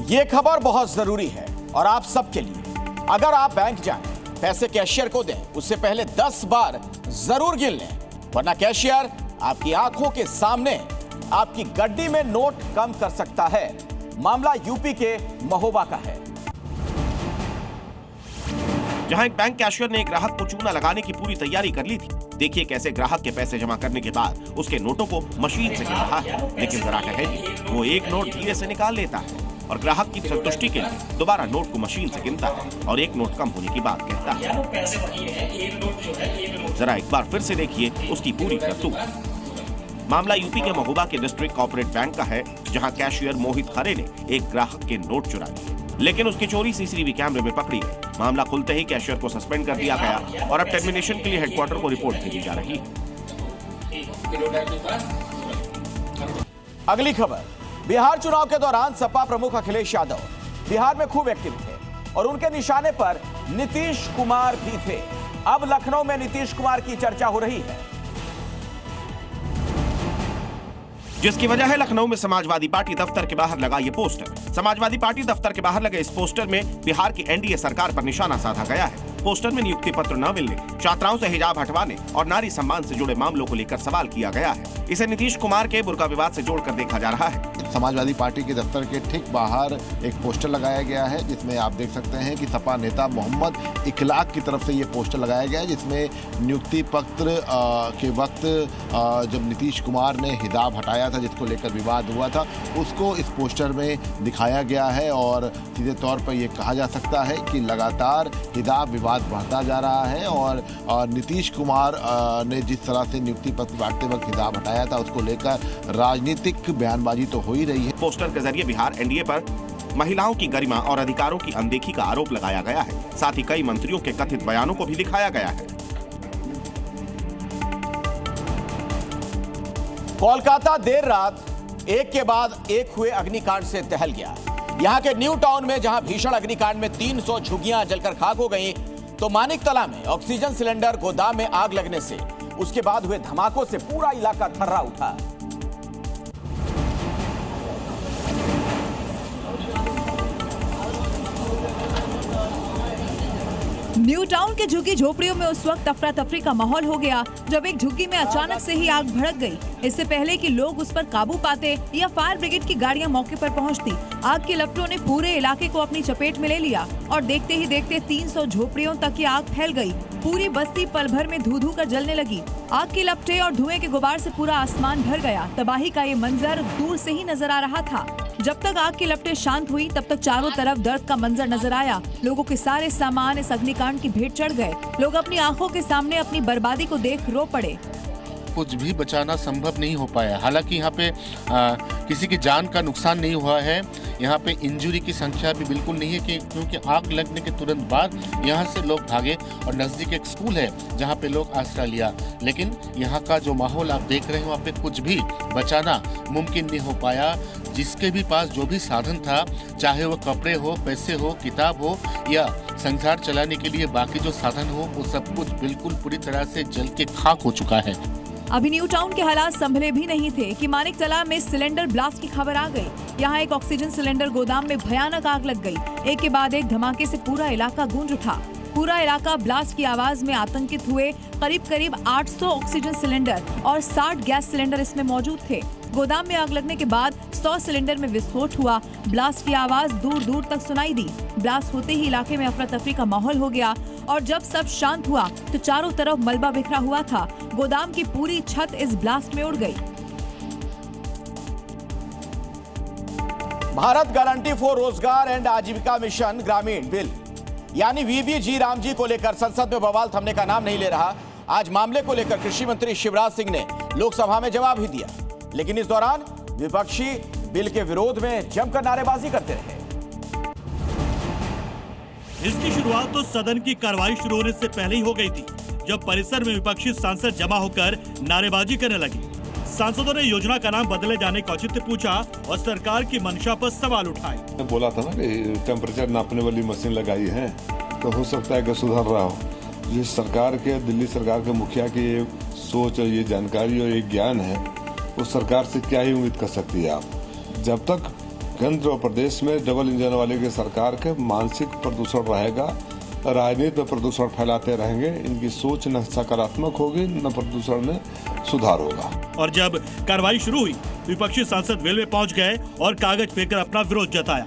ये खबर बहुत जरूरी है और आप सबके लिए। अगर आप बैंक जाएं, पैसे कैशियर को दें, उससे पहले 10 बार जरूर गिन लें, वरना कैशियर आपकी आंखों के सामने आपकी गड्डी में नोट कम कर सकता है। मामला यूपी के महोबा का है, जहां एक बैंक कैशियर ने एक ग्राहक को चूना लगाने की पूरी तैयारी कर ली थी। देखिए कैसे ग्राहक के पैसे जमा करने के बाद उसके नोटों को मशीन से गिन रहा है, लेकिन जरा कहेंगे वो एक नोट धीरे से निकाल लेता है और ग्राहक की संतुष्टि के लिए दोबारा नोट को मशीन से गिनता है और एक नोट कम होने की बात कहता है। जरा एक बार फिर से देखिए उसकी पूरी करतूत। मामला यूपी के महोबा के डिस्ट्रिक्ट कोऑपरेट बैंक का है, जहां कैशियर मोहित खरे ने एक ग्राहक के नोट चुरा लिए, लेकिन उसकी चोरी सीसीटीवी कैमरे में पकड़ी गई। मामला खुलते ही कैशियर को सस्पेंड कर दिया गया और अब टर्मिनेशन के लिए हेडक्वार्टर को रिपोर्ट भेजी जा रही है। अगली खबर, बिहार चुनाव के दौरान सपा प्रमुख अखिलेश यादव बिहार में खूब एक्टिव थे और उनके निशाने पर नीतीश कुमार भी थे। अब लखनऊ में नीतीश कुमार की चर्चा हो रही है, जिसकी वजह है लखनऊ में समाजवादी पार्टी दफ्तर के बाहर लगा ये पोस्टर। समाजवादी पार्टी दफ्तर के बाहर लगे इस पोस्टर में बिहार की एनडीए सरकार पर निशाना साधा गया है। पोस्टर में नियुक्ति पत्र न मिलने, छात्राओं से हिजाब हटवाने और नारी सम्मान से जुड़े मामलों को लेकर सवाल किया गया है। इसे नीतीश कुमार के बुर्का विवाद से जोड़कर देखा जा रहा है। समाजवादी पार्टी के दफ्तर के ठीक बाहर एक पोस्टर लगाया गया है, जिसमें आप देख सकते हैं कि सपा नेता मोहम्मद इखलाक की तरफ से ये पोस्टर लगाया गया है, जिसमें नियुक्ति पत्र के वक्त जब नीतीश कुमार ने हिजाब हटाया था, जिसको लेकर विवाद हुआ था, उसको इस पोस्टर में दिखाया गया है। और सीधे तौर पर यह कहा जा सकता है कि लगातार हिजाब विवाद बढ़ता जा रहा है और नीतीश कुमार ने जिस तरह से नियुक्ति पत्र बांटते वक्त हिजाब हटाया था, उसको लेकर राजनीतिक बयानबाजी तो हो ही रही है। पोस्टर के जरिए बिहार एनडीए पर महिलाओं की गरिमा और अधिकारों की अनदेखी का आरोप लगाया गया है। साथ ही कई मंत्रियों के कथित बयानों को भी दिखाया गया है। कोलकाता देर रात एक के बाद एक हुए अग्निकांड से दहल गया। यहां के न्यू टाउन में जहां भीषण अग्निकांड में 300 झुग्गियां जलकर खाक हो गईं, तो मानिकतला में ऑक्सीजन सिलेंडर गोदाम में आग लगने से उसके बाद हुए धमाकों से पूरा इलाका थर्रा उठा। न्यू टाउन के झुग्गी झोपड़ियों में उस वक्त अफरा तफरी का माहौल हो गया जब एक झुग्गी में अचानक से ही आग भड़क गई। इससे पहले कि लोग उस पर काबू पाते या फायर ब्रिगेड की गाड़ियां मौके पर पहुंचती, आग के लपटों ने पूरे इलाके को अपनी चपेट में ले लिया और देखते ही देखते 300 झोपड़ियों तक की आग फैल गई। पूरी बस्ती पल भर में धू धू कर जलने लगी। आग की लपटें और धुएं के गुबार से पूरा आसमान भर गया। तबाही का ये मंजर दूर से ही नजर आ रहा था। जब तक आग की लपटें शांत हुई, तब तक चारों तरफ दर्द का मंजर नजर आया। लोगों के सारे सामान इस अग्निकांड की भेंट चढ़ गए। लोग अपनी आंखों के सामने अपनी बर्बादी को देख रो पड़े। कुछ भी बचाना संभव नहीं हो पाया। हालांकि यहाँ पे किसी की जान का नुकसान नहीं हुआ है। यहाँ पे इंजरी की संख्या भी बिल्कुल नहीं है, क्योंकि आग लगने के तुरंत बाद यहाँ से लोग भागे और नज़दीक एक स्कूल है जहाँ पे लोग आश्रय लिया। लेकिन यहाँ का जो माहौल आप देख रहे हो, वहाँ पे कुछ भी बचाना मुमकिन नहीं हो पाया। जिसके भी पास जो भी साधन था, चाहे वो कपड़े हो, पैसे हो, किताब हो या संसार चलाने के लिए बाकी जो साधन हो, वो सब कुछ बिल्कुल पूरी तरह से जल के खाक हो चुका है। अभी न्यू टाउन के हालात संभले भी नहीं थे कि मानिकतला में सिलेंडर ब्लास्ट की खबर आ गई। यहाँ एक ऑक्सीजन सिलेंडर गोदाम में भयानक आग लग गई। एक के बाद एक धमाके से पूरा इलाका गूंज उठा। पूरा इलाका ब्लास्ट की आवाज में आतंकित हुए। करीब 800 ऑक्सीजन सिलेंडर और 60 गैस सिलेंडर इसमें मौजूद थे। गोदाम में आग लगने के बाद 100 सिलेंडर में विस्फोट हुआ। ब्लास्ट की आवाज दूर दूर तक सुनाई दी। ब्लास्ट होते ही इलाके में अफरा तफरी का माहौल हो गया और जब सब शांत हुआ तो चारों तरफ मलबा बिखरा हुआ था। गोदाम की पूरी छत इस ब्लास्ट में उड़ गई। भारत गारंटी फॉर रोजगार एंड आजीविका मिशन ग्रामीण बिल यानी वीबीजी रामजी को लेकर संसद में बवाल थमने का नाम नहीं ले रहा। आज मामले को लेकर कृषि मंत्री शिवराज सिंह ने लोकसभा में जवाब ही दिया, लेकिन इस दौरान विपक्षी बिल के विरोध में जमकर नारेबाजी करते रहे। इसकी शुरुआत तो सदन की कार्रवाई शुरू होने से पहले ही हो गई थी, जब परिसर में विपक्षी सांसद जमा होकर नारेबाजी करने लगे। सांसदों ने योजना का नाम बदले जाने का औचित्य पूछा और सरकार की मंशा पर सवाल उठाए। बोला था ना कि टेम्परेचर नापने वाली मशीन लगाई है, तो हो सकता है कि सुधर रहा हो। जिस सरकार के, दिल्ली सरकार के मुखिया की ये सोच और ये जानकारी और ये ज्ञान है, उस सरकार से क्या ही उम्मीद कर सकती है आप। जब तक केंद्र और प्रदेश में डबल इंजन वाले की सरकार के मानसिक प्रदूषण रहेगा, राजनीति में प्रदूषण फैलाते रहेंगे। इनकी सोच न सकारात्मक होगी न प्रदूषण में सुधार होगा। और जब कार्रवाई शुरू हुई, विपक्षी सांसद वेल में पहुंच गए और कागज फेंककर अपना विरोध जताया।